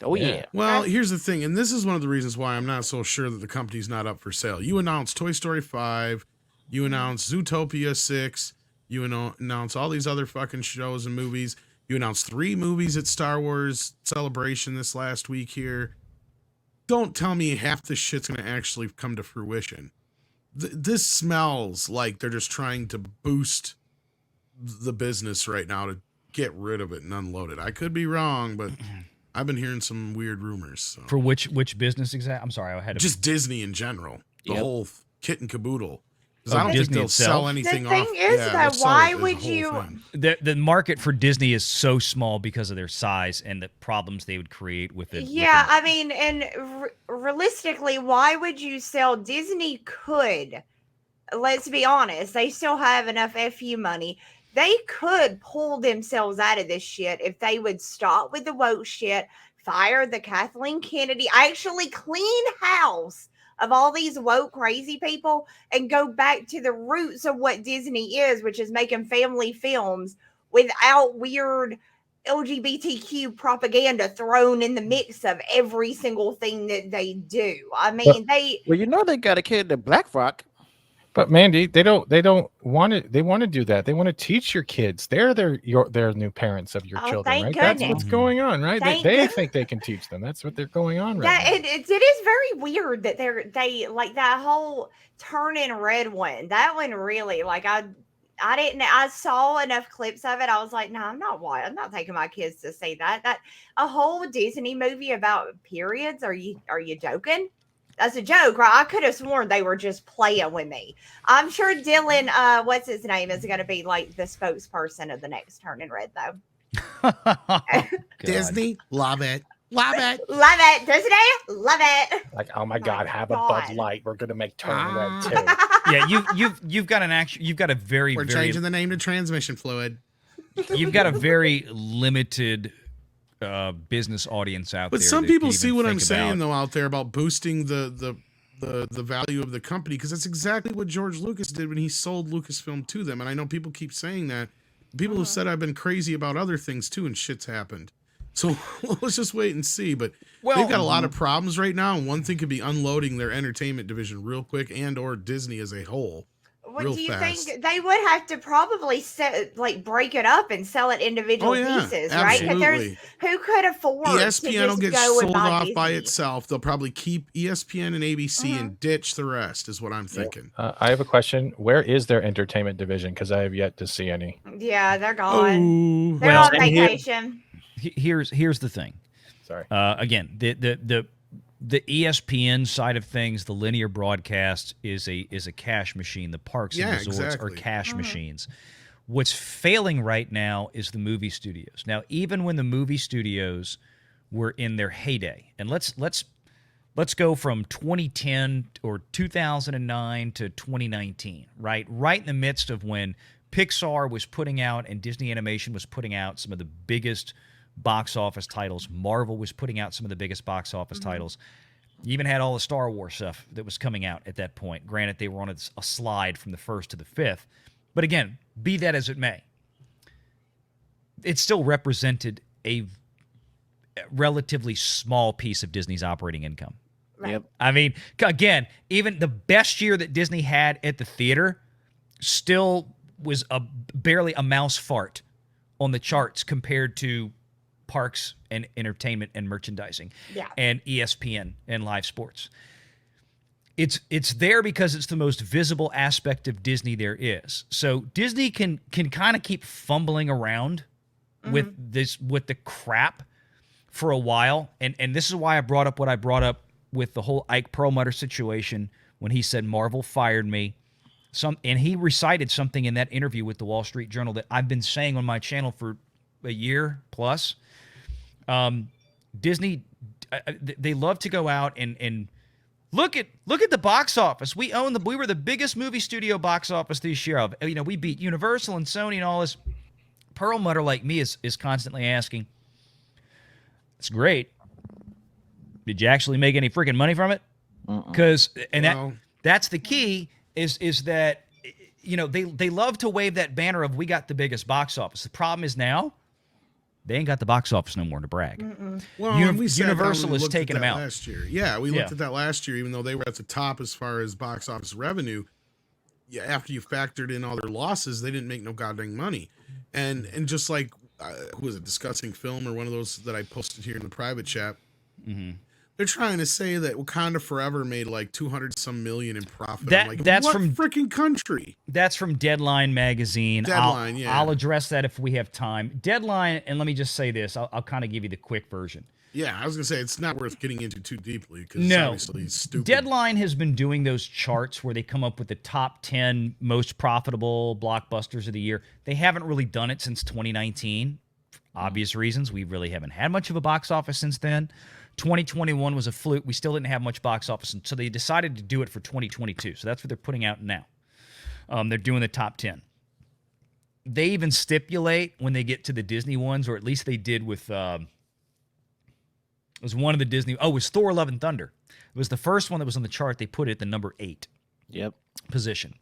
Oh, yeah. Well, here's the thing, and this is one of the reasons why I'm not so sure that the company's not up for sale. You announced Toy Story 5, you announced Zootopia 6, you announced all these other fucking shows and movies. You announced 3 movies at Star Wars Celebration this last week here. Don't tell me half this shit's going to actually come to fruition. This smells like they're just trying to boost the business right now to get rid of it and unload it. I could be wrong, but I've been hearing some weird rumors. So. For which business exact? I'm sorry, I had to... Just Disney in general. The whole kit and caboodle. I don't think they'll sell anything off. The thing is that why would you... The market for Disney is so small because of their size and the problems they would create with it. Yeah, I mean, and realistically, why would you sell? Disney could, let's be honest, they still have enough FU money. They could pull themselves out of this shit if they would stop with the woke shit, fire the Kathleen Kennedy, actually clean house of all these woke crazy people and go back to the roots of what Disney is, which is making family films without weird LGBTQ propaganda thrown in the mix of every single thing that they do. I mean, Well, you know they got a kid in BlackRock. But Mandy, they don't want to. They want to do that. They want to teach your kids. They're their new parents of your children, thank right? goodness. That's what's going on, right? They think they can teach them. That's what they're going on right now. It is very weird that they like that whole turning red one. That one really, like, I saw enough clips of it. I was like, no, I'm not taking my kids to see that. That a whole Disney movie about periods. Are you joking? That's a joke, right? I could have sworn they were just playing with me. I'm sure Dylan, what's his name, is going to be like the spokesperson of the next Turning Red, though. Disney, love it. Love it. Love it. Disney, love it. Like, oh my God, have a Bud Light. We're gonna make Turning Red too. Yeah, you've got a very We're changing the name to Transmission Fluid. You've got a very limited business audience out there. But some people see what I'm saying though out there about boosting the value of the company, because that's exactly what George Lucas did when he sold Lucasfilm to them. And I know people keep saying that. People have said I've been crazy about other things too, and shit's happened. So let's just wait and see. But they've got a lot of problems right now, and one thing could be unloading their entertainment division real quick, and or Disney as a whole. What do you think? They would have to probably break it up and sell it individual pieces, right? Because who could afford ESPN will get sold off by Disney? itself. They'll probably keep ESPN and ABC and ditch the rest, is what I'm thinking. I have a question. Where is their entertainment division? Because I have yet to see any. Yeah, they're gone. They're on vacation. Here's the thing. Sorry. Again, the ESPN side of things, the linear broadcast is a cash machine. The parks and resorts are cash machines. What's failing right now is the movie studios. Now, even when the movie studios were in their heyday, and let's go from 2010 or 2009 to 2019, right in the midst of when Pixar was putting out and Disney Animation was putting out some of the biggest box office titles. Marvel was putting out some of the biggest box office titles. You even had all the Star Wars stuff that was coming out at that point. Granted, they were on a slide from the 1st to the 5th. But again, be that as it may, it still represented a relatively small piece of Disney's operating income. Right. Yep. I mean, again, even the best year that Disney had at the theater still was barely a mouse fart on the charts compared to parks and entertainment and merchandising and ESPN and live sports. It's there because it's the most visible aspect of Disney there is. So Disney can kind of keep fumbling around with the crap for a while. And this is why I brought up what I brought up with the whole Ike Perlmutter situation when he said Marvel fired me. And he recited something in that interview with the Wall Street Journal that I've been saying on my channel for a year plus. Disney, they love to go out and look at the box office. We were the biggest movie studio box office this year. We beat Universal and Sony and all this. Perlmutter, like me, is constantly asking, "It's great. Did you actually make any freaking money from it?" Because that's the key. Is that they love to wave that banner of we got the biggest box office. The problem is now They ain't got the box office no more to brag. Well, and we Universal is taking them out last year. Yeah, we looked at that last year, even though they were at the top as far as box office revenue. Yeah, after you factored in all their losses, they didn't make no goddamn money. And just like who was it, Discussing Film, or one of those that I posted here in the private chat. They're trying to say that Wakanda Forever made like 200 some million in profit. That's what from freaking country. That's from Deadline magazine. Yeah. I'll address that if we have time. Deadline, and let me just say this. I'll kind of give you the quick version. Yeah, I was gonna say it's not worth getting into too deeply because obviously it's stupid. Deadline has been doing those charts where they come up with the top 10 most profitable blockbusters of the year. They haven't really done it since 2019. For obvious reasons. We really haven't had much of a box office since then. 2021 was a fluke. We still didn't have much box office, and so they decided to do it for 2022. So that's what they're putting out now. They're doing the top 10. They even stipulate when they get to the Disney ones, or at least they did with it was one of the Disney. Oh, it was Thor: Love and Thunder. It was the first one that was on the chart. They put it at the number 8 position,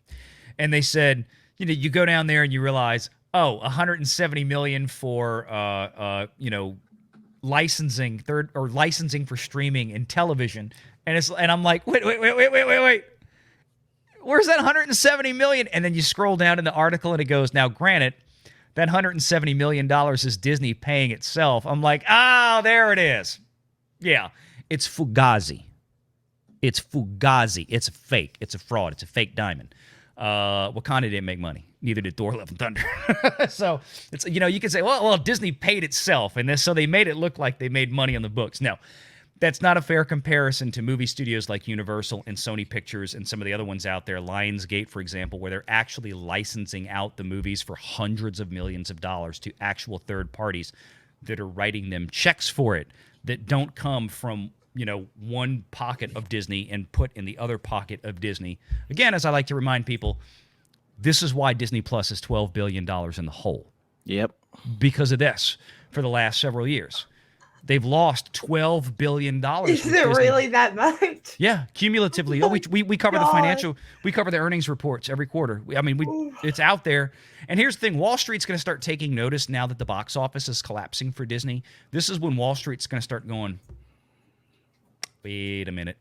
and they said, you go down there and you realize, 170 million for licensing for streaming and television, and I'm like, wait, where's that 170 million? And then you scroll down in the article and it goes, now granted, that 170 million dollars is Disney paying itself. I'm like, there it is. Yeah, it's Fugazi. It's a fake. It's a fraud. It's a fake diamond. Wakanda didn't make money. Neither did Thor: Love and Thunder. So it's, you can say, well, Disney paid itself, and so they made it look like they made money on the books. No, that's not a fair comparison to movie studios like Universal and Sony Pictures and some of the other ones out there, Lionsgate, for example, where they're actually licensing out the movies for hundreds of millions of dollars to actual third parties that are writing them checks for it that don't come from one pocket of Disney and put in the other pocket of Disney. Again, as I like to remind people, this is why Disney Plus is $12 billion in the hole. Yep. Because of this for the last several years. They've lost $12 billion. Is it really that much? Yeah, cumulatively. We cover the financial, we cover the earnings reports every quarter. It's out there. And here's the thing, Wall Street's going to start taking notice now that the box office is collapsing for Disney. This is when Wall Street's going to start going, wait a minute.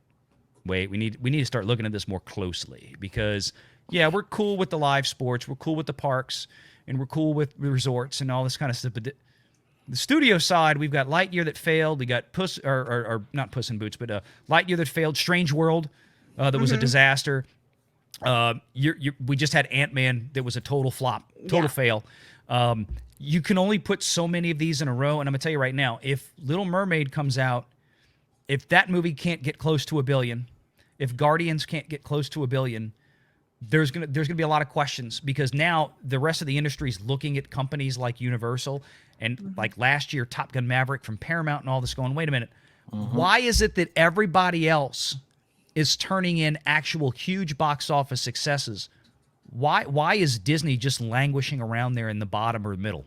We need to start looking at this more closely, because we're cool with the live sports, we're cool with the parks, and we're cool with the resorts and all this kind of stuff. But the studio side, we've got Lightyear that failed. We got not Puss in Boots, but Lightyear that failed. Strange World that was a disaster. We just had Ant-Man that was a total flop, total fail. You can only put so many of these in a row, and I'm gonna tell you right now, if Little Mermaid comes out, if that movie can't get close to $1 billion, if Guardians can't get close to $1 billion, there's gonna be a lot of questions, because now the rest of the industry is looking at companies like Universal and like last year Top Gun Maverick from Paramount and all this, going, wait a minute, why is it that everybody else is turning in actual huge box office successes? Why is Disney just languishing around there in the bottom or middle?